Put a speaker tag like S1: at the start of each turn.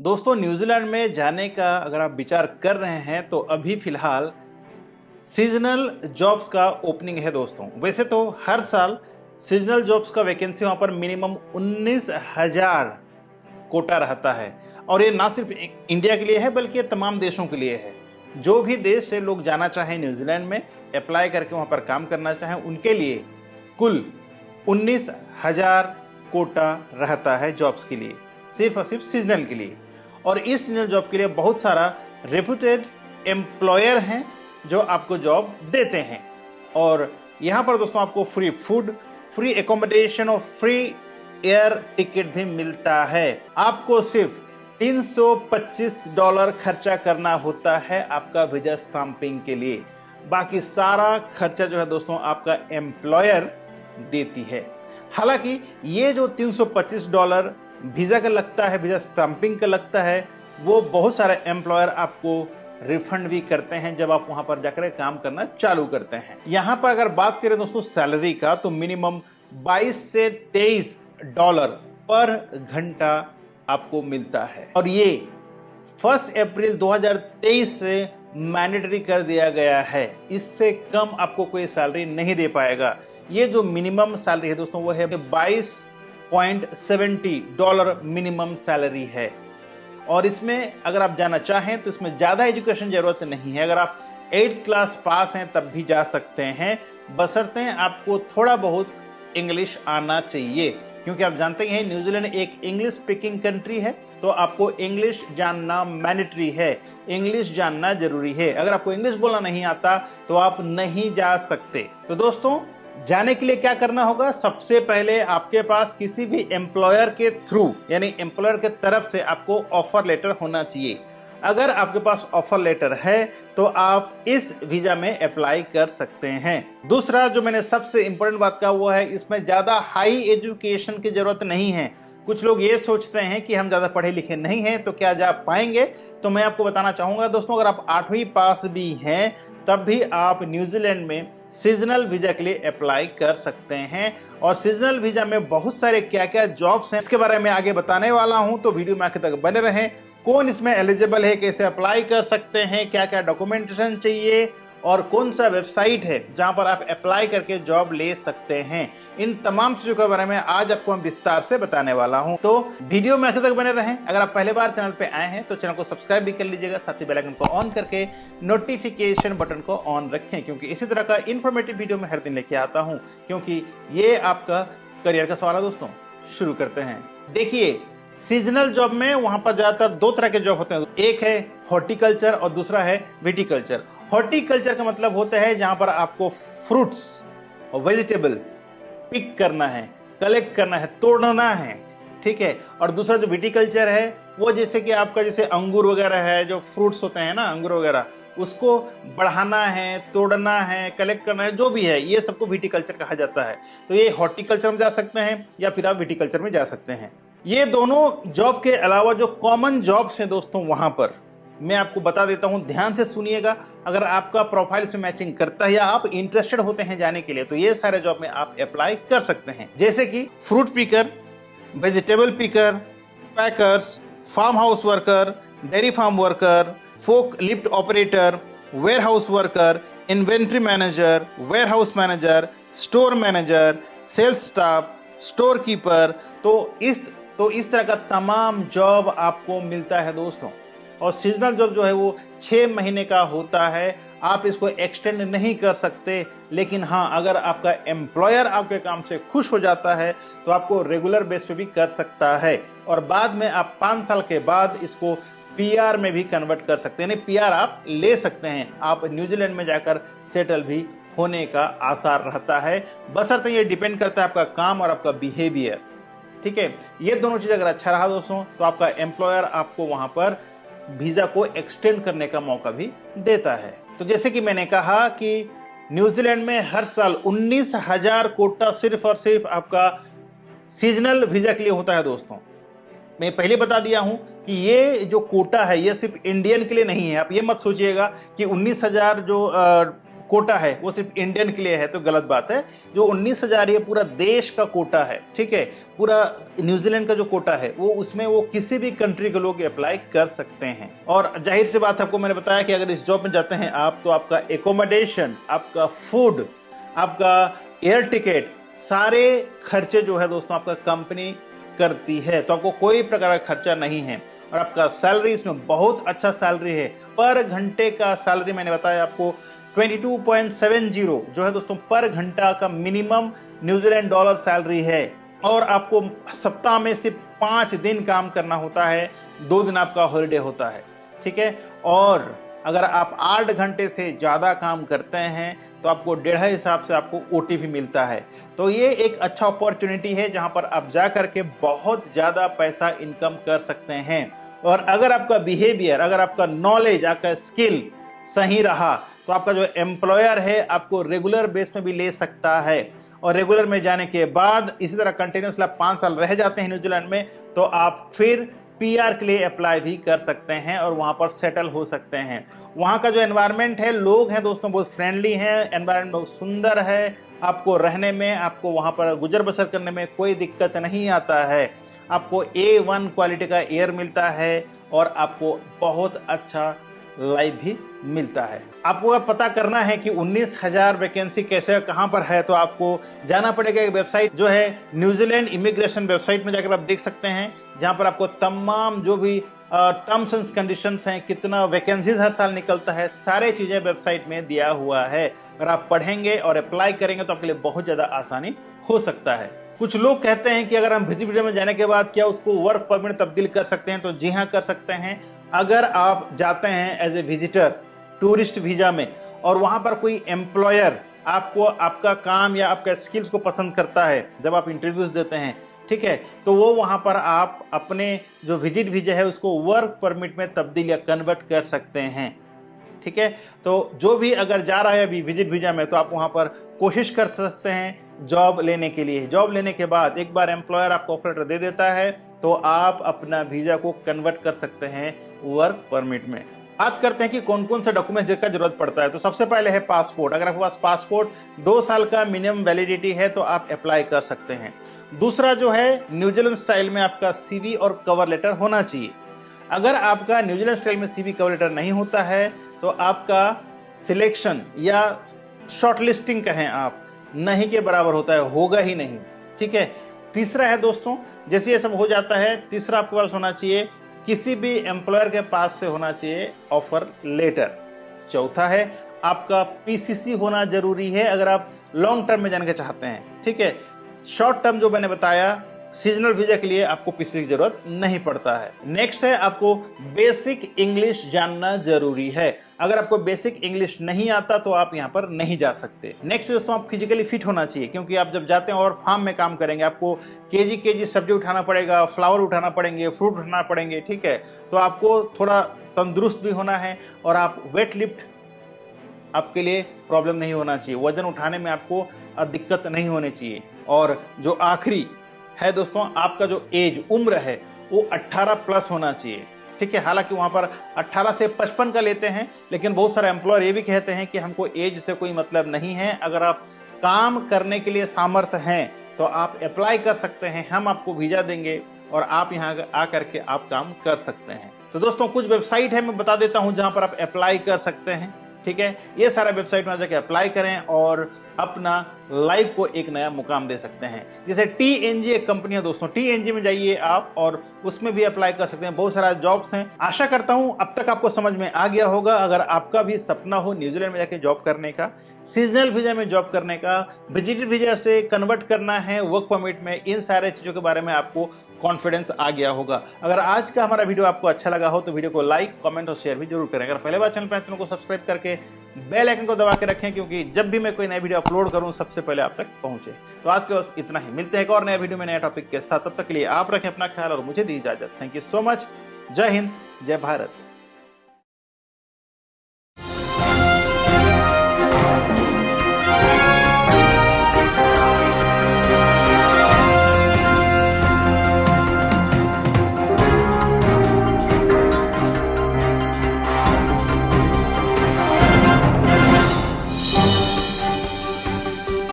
S1: दोस्तों न्यूजीलैंड में जाने का अगर आप विचार कर रहे हैं तो अभी फिलहाल सीजनल जॉब्स का ओपनिंग है दोस्तों। वैसे तो हर साल सीजनल जॉब्स का वैकेंसी वहाँ पर मिनिमम 19,000 कोटा रहता है और ये ना सिर्फ इंडिया के लिए है बल्कि ये तमाम देशों के लिए है। जो भी देश से लोग जाना चाहें न्यूजीलैंड में अप्लाई करके वहाँ पर काम करना चाहें उनके लिए कुल 19,000 कोटा रहता है जॉब्स के लिए, सिर्फ और सिर्फ सीजनल के लिए। और इस सीजनल जॉब के लिए बहुत सारा रेप्यूटेड एम्प्लॉयर हैं जो आपको जॉब देते हैं। और यहाँ पर दोस्तों आपको फ्री फूड, फ्री एकोमोडेशन और फ्री एयर टिकट भी मिलता है। आपको सिर्फ $325 खर्चा करना होता है आपका वीजा स्टाम्पिंग के लिए। बाकी सारा खर्चा जो है दोस्तों आपका एम्प्लॉयर देती है। हालांकि ये जो $325 वीजा का लगता है, वीजा स्टाम्पिंग का लगता है, वो बहुत सारे एम्प्लॉयर आपको रिफंड भी करते हैं जब आप वहां पर जाकर काम करना चालू करते हैं। यहां पर अगर बात करें दोस्तों सैलरी का तो मिनिमम $22 से $23 पर घंटा आपको मिलता है और ये 1 अप्रैल 2023 से मैंडेटरी कर दिया गया है। इससे कम आपको कोई सैलरी नहीं दे पाएगा। ये जो मिनिमम सैलरी है दोस्तों वो है $22.70 मिनिमम सैलरी है। और इसमें अगर आप जाना चाहें तो इसमें ज़्यादा एजुकेशन जरूरत नहीं है। अगर आप 8th क्लास पास हैं तब भी जा सकते हैं, बशर्ते आपको थोड़ा बहुत इंग्लिश आना चाहिए, क्योंकि आप जानते हैं न्यूजीलैंड एक इंग्लिश स्पीकिंग कंट्री है तो आपको इंग्लिश जानना मैंडेटरी है, इंग्लिश जानना जरूरी है। अगर आपको इंग्लिश बोलना नहीं आता तो आप नहीं जा सकते। तो दोस्तों जाने के लिए क्या करना होगा, सबसे पहले आपके पास किसी भी एम्प्लॉयर के थ्रू यानी एम्प्लॉयर के तरफ से आपको ऑफर लेटर होना चाहिए। अगर आपके पास ऑफर लेटर है तो आप इस वीजा में अप्लाई कर सकते हैं। दूसरा जो मैंने सबसे इंपॉर्टेंट बात कहा वो है इसमें ज्यादा हाई एजुकेशन की जरूरत नहीं है। कुछ लोग ये सोचते हैं कि हम ज़्यादा पढ़े लिखे नहीं हैं तो क्या जा पाएंगे, तो मैं आपको बताना चाहूँगा दोस्तों अगर आप 8वीं पास भी हैं तब भी आप न्यूजीलैंड में सीजनल वीज़ा के लिए अप्लाई कर सकते हैं। और सीजनल वीज़ा में बहुत सारे क्या क्या जॉब्स हैं इसके बारे में आगे बताने वाला हूँ, तो वीडियो में आखिर तक बने रहें। कौन इसमें एलिजिबल है, कैसे अप्लाई कर सकते हैं, क्या क्या डॉक्यूमेंटेशन चाहिए और कौन सा वेबसाइट है जहां पर आप अप्लाई करके जॉब ले सकते हैं, इन तमाम चीजों के बारे में आज आपको मैं विस्तार से बताने वाला हूं। तो वीडियो में आखिर तक बने रहें। अगर आप पहले बार चैनल पे आए हैं तो चैनल को सब्सक्राइब भी कर लीजिएगा, साथ ही बेल आइकन को ऑन करके नोटिफिकेशन बटन को ऑन रखें, क्योंकि इसी तरह का इन्फॉर्मेटिव वीडियो मैं हर दिन लेके आता हूँ, क्योंकि ये आपका करियर का सवाल है। दोस्तों शुरू करते हैं। देखिए सीजनल जॉब में वहां पर ज्यादातर 2 तरह के जॉब होते हैं, एक है हॉर्टिकल्चर और दूसरा है विटिकल्चर। हॉर्टिकल्चर का मतलब होता है जहां पर आपको फ्रूट्स और वेजिटेबल पिक करना है, कलेक्ट करना है, तोड़ना है, ठीक है। और दूसरा जो विटिकल्चर है वो जैसे कि आपका जैसे अंगूर वगैरह है, जो फ्रूट्स होते हैं ना अंगूर वगैरह, उसको बढ़ाना है, तोड़ना है, कलेक्ट करना है, जो भी है ये सबको विटिकल्चर कहा जाता है। तो ये हॉर्टिकल्चर में जा सकते हैं या फिर आप विटिकल्चर में जा सकते हैं। ये दोनों जॉब के अलावा जो कॉमन जॉब्स हैं दोस्तों वहां पर मैं आपको बता देता हूं, ध्यान से सुनिएगा। अगर आपका प्रोफाइल से मैचिंग करता है या आप इंटरेस्टेड होते हैं जाने के लिए तो ये सारे जॉब में आप अप्लाई कर सकते हैं, जैसे कि fruit picker, vegetable picker, packers, farmhouse worker, dairy farm worker, forklift operator, warehouse worker, inventory manager, warehouse manager, store manager, sales staff, storekeeper. तो इस तरह का तमाम जॉब आपको मिलता है दोस्तों। और सीजनल जॉब जो है वो 6 महीने का होता है, आप इसको एक्सटेंड नहीं कर सकते। लेकिन हाँ, अगर आपका एम्प्लॉयर आपके काम से खुश हो जाता है तो आपको रेगुलर बेस पे भी कर सकता है और बाद में आप 5 साल के बाद इसको पीआर में भी कन्वर्ट कर सकते हैं, यानी पीआर आप ले सकते हैं। आप न्यूजीलैंड में जाकर सेटल भी होने का आसार रहता है, बशर्ते ये डिपेंड करता है आपका काम और आपका बिहेवियर, ठीक है। ये दोनों चीज अगर अच्छा रहा दोस्तों तो आपका एम्प्लॉयर आपको वहां पर वीजा को एक्सटेंड करने का मौका भी देता है। तो जैसे कि मैंने कहा कि न्यूजीलैंड में हर साल 19,000 कोटा सिर्फ और सिर्फ आपका सीजनल वीजा के लिए होता है दोस्तों। मैं पहले बता दिया हूं कि ये जो कोटा है ये सिर्फ इंडियन के लिए नहीं है। आप ये मत सोचिएगा कि 19,000 जो कोटा है वो सिर्फ इंडियन के लिए है तो गलत बात है। जो 19,000 ये पूरा देश का कोटा है, ठीक है, पूरा न्यूजीलैंड का जो कोटा है वो उसमें वो किसी भी कंट्री के लोग अप्लाई कर सकते हैं। और जाहिर सी बात आपको मैंने बताया कि अगर इस जॉब में जाते हैं आप तो आपका एकोमोडेशन, आपका फूड, आपका एयर टिकट, सारे खर्चे जो है दोस्तों आपका कंपनी करती है, तो आपको कोई प्रकार का खर्चा नहीं है। और आपका सैलरी इसमें बहुत अच्छा सैलरी है। पर घंटे का सैलरी मैंने बताया आपको 22.70 जो है दोस्तों पर घंटा का मिनिमम न्यूजीलैंड डॉलर सैलरी है। और आपको सप्ताह में सिर्फ 5 दिन काम करना होता है, 2 दिन आपका हॉलिडे होता है, ठीक है। और अगर आप 8 घंटे से ज़्यादा काम करते हैं तो आपको 1.5 हिसाब से आपको ओटी भी मिलता है। तो ये एक अच्छा अपॉर्चुनिटी है जहां पर आप जा करके बहुत ज़्यादा पैसा इनकम कर सकते हैं। और अगर आपका बिहेवियर, अगर आपका नॉलेज, आपका स्किल सही रहा तो आपका जो एम्प्लॉयर है आपको रेगुलर बेस में भी ले सकता है। और रेगुलर में जाने के बाद इसी तरह कंटिन्यूसली आप 5 साल रह जाते हैं न्यूजीलैंड में तो आप फिर पीआर के लिए अप्लाई भी कर सकते हैं और वहां पर सेटल हो सकते हैं। वहां का जो एनवायरनमेंट है, लोग हैं दोस्तों बहुत फ्रेंडली हैं, एनवायरनमेंट बहुत सुंदर है, आपको रहने में, आपको वहां पर गुजर बसर करने में कोई दिक्कत नहीं आता है। आपको A1 क्वालिटी का एयर मिलता है और आपको बहुत अच्छा लाइफ भी मिलता है। आपको पता करना है कि 19,000 वैकेंसी कैसे कहां पर है तो आपको जाना पड़ेगा एक वेबसाइट जो है न्यूजीलैंड इमिग्रेशन वेबसाइट में जाकर आप देख सकते हैं, जहां पर आपको तमाम जो भी टर्म्स एंड कंडीशंस हैं, कितना वैकेंसीज हर साल निकलता है, सारे चीजें वेबसाइट में दिया हुआ है। अगर आप पढ़ेंगे और अप्लाई करेंगे तो आपके लिए बहुत ज्यादा आसानी हो सकता है। कुछ लोग कहते हैं कि अगर हम विजिट वीजा में जाने के बाद क्या उसको वर्क परमिट तब्दील कर सकते हैं, तो जी हाँ कर सकते हैं। अगर आप जाते हैं as a visitor tourist visa में और वहां पर कोई एम्प्लॉयर आपको आपका काम या आपका स्किल्स को पसंद करता है, जब आप इंटरव्यूज देते हैं, ठीक है, तो वो वहां पर आप अपने जो विजिट वीजा है उसको वर्क परमिट में तब्दील या कन्वर्ट कर सकते हैं, ठीक है। तो जो भी अगर जा रहा है अभी विजिट वीजा में तो आप वहां पर कोशिश कर सकते हैं जॉब लेने के लिए। जॉब लेने के बाद एक बार एम्प्लॉयर आपको ऑफर लेटर दे देता है तो आप अपना वीजा को कन्वर्ट कर सकते हैं वर्क परमिट में। बात करते हैं कि कौन कौन से डॉक्यूमेंट्स का जरूरत पड़ता है। तो सबसे पहले है पासपोर्ट। अगर आपके पास पासपोर्ट 2 साल का मिनिमम वैलिडिटी है तो आप अप्लाई कर सकते हैं। दूसरा जो है न्यूजीलैंड स्टाइल में आपका सीवी और कवर लेटर होना चाहिए। अगर आपका न्यूजीलैंड स्टाइल में सीवी कवर लेटर नहीं होता है तो आपका सिलेक्शन या शॉर्टलिस्टिंग कहें आप, नहीं के बराबर होता है, होगा ही नहीं, ठीक है। तीसरा है दोस्तों, जैसे ये सब हो जाता है, तीसरा आपके पास होना चाहिए किसी भी एम्प्लॉयर के पास से होना चाहिए ऑफर लेटर। चौथा है आपका पीसीसी होना जरूरी है अगर आप लॉन्ग टर्म में जाने के चाहते हैं, ठीक है। शॉर्ट टर्म जो मैंने बताया सीजनल वीजा के लिए आपको पीसीसी की जरूरत नहीं पड़ता है। नेक्स्ट है आपको बेसिक इंग्लिश जानना जरूरी है। अगर आपको बेसिक इंग्लिश नहीं आता तो आप यहाँ पर नहीं जा सकते। नेक्स्ट दोस्तों आप फिजिकली फिट होना चाहिए, क्योंकि आप जब जाते हैं और फार्म में काम करेंगे आपको केजी सब्जी उठाना पड़ेगा, फ्लावर उठाना पड़ेंगे, फ्रूट उठाना पड़ेंगे, ठीक है। तो आपको थोड़ा तंदुरुस्त भी होना है और आप वेट लिफ्ट आपके लिए प्रॉब्लम नहीं होना चाहिए, वजन उठाने में आपको दिक्कत नहीं होनी चाहिए। और जो आखिरी है दोस्तों, आपका जो एज उम्र है वो 18 प्लस होना चाहिए, ठीक है। हालांकि वहां पर 18 से 55 का लेते हैं, लेकिन बहुत सारे एम्प्लॉयर ये भी कहते हैं कि हमको एज से कोई मतलब नहीं है, अगर आप काम करने के लिए सामर्थ्य हैं तो आप अप्लाई कर सकते हैं, हम आपको वीजा देंगे और आप यहाँ आकर के आप काम कर सकते हैं। तो दोस्तों कुछ वेबसाइट है मैं बता देता हूँ जहां पर आप अप्लाई कर सकते हैं, ठीक है। ये सारा वेबसाइट में जाकर अप्लाई करें और अपना लाइफ को एक नया मुकाम दे सकते हैं। जैसे TNG एक कंपनी है दोस्तों, TNG में जाइए आप और उसमें भी अप्लाई कर सकते हैं, बहुत सारा जॉब्स हैं। आशा करता हूं अब तक आपको समझ में आ गया होगा। अगर आपका भी सपना हो न्यूजीलैंड में जाके जॉब करने का, सीजनल वीजा में जॉब करने का, विजिटर वीजा से कन्वर्ट करना है वर्क परमिट में, इन सारे चीजों के बारे में आपको कॉन्फिडेंस आ गया होगा। अगर आज का हमारा वीडियो आपको अच्छा लगा हो तो वीडियो को लाइक, कमेंट और शेयर भी जरूर करें। अगर पहले बार चैनल पर चैनल को सब्सक्राइब करके बेल आइकन को दबा के रखें, क्योंकि जब भी मैं कोई नया वीडियो अपलोड करूं सबसे पहले आप तक पहुंचे। तो आज के बस इतना ही, मिलते हैं एक और नया वीडियो में नया टॉपिक के साथ। तब तक के लिए आप रखें अपना ख्याल और मुझे दी इजाजत। Thank you so much. जय हिंद, जय भारत।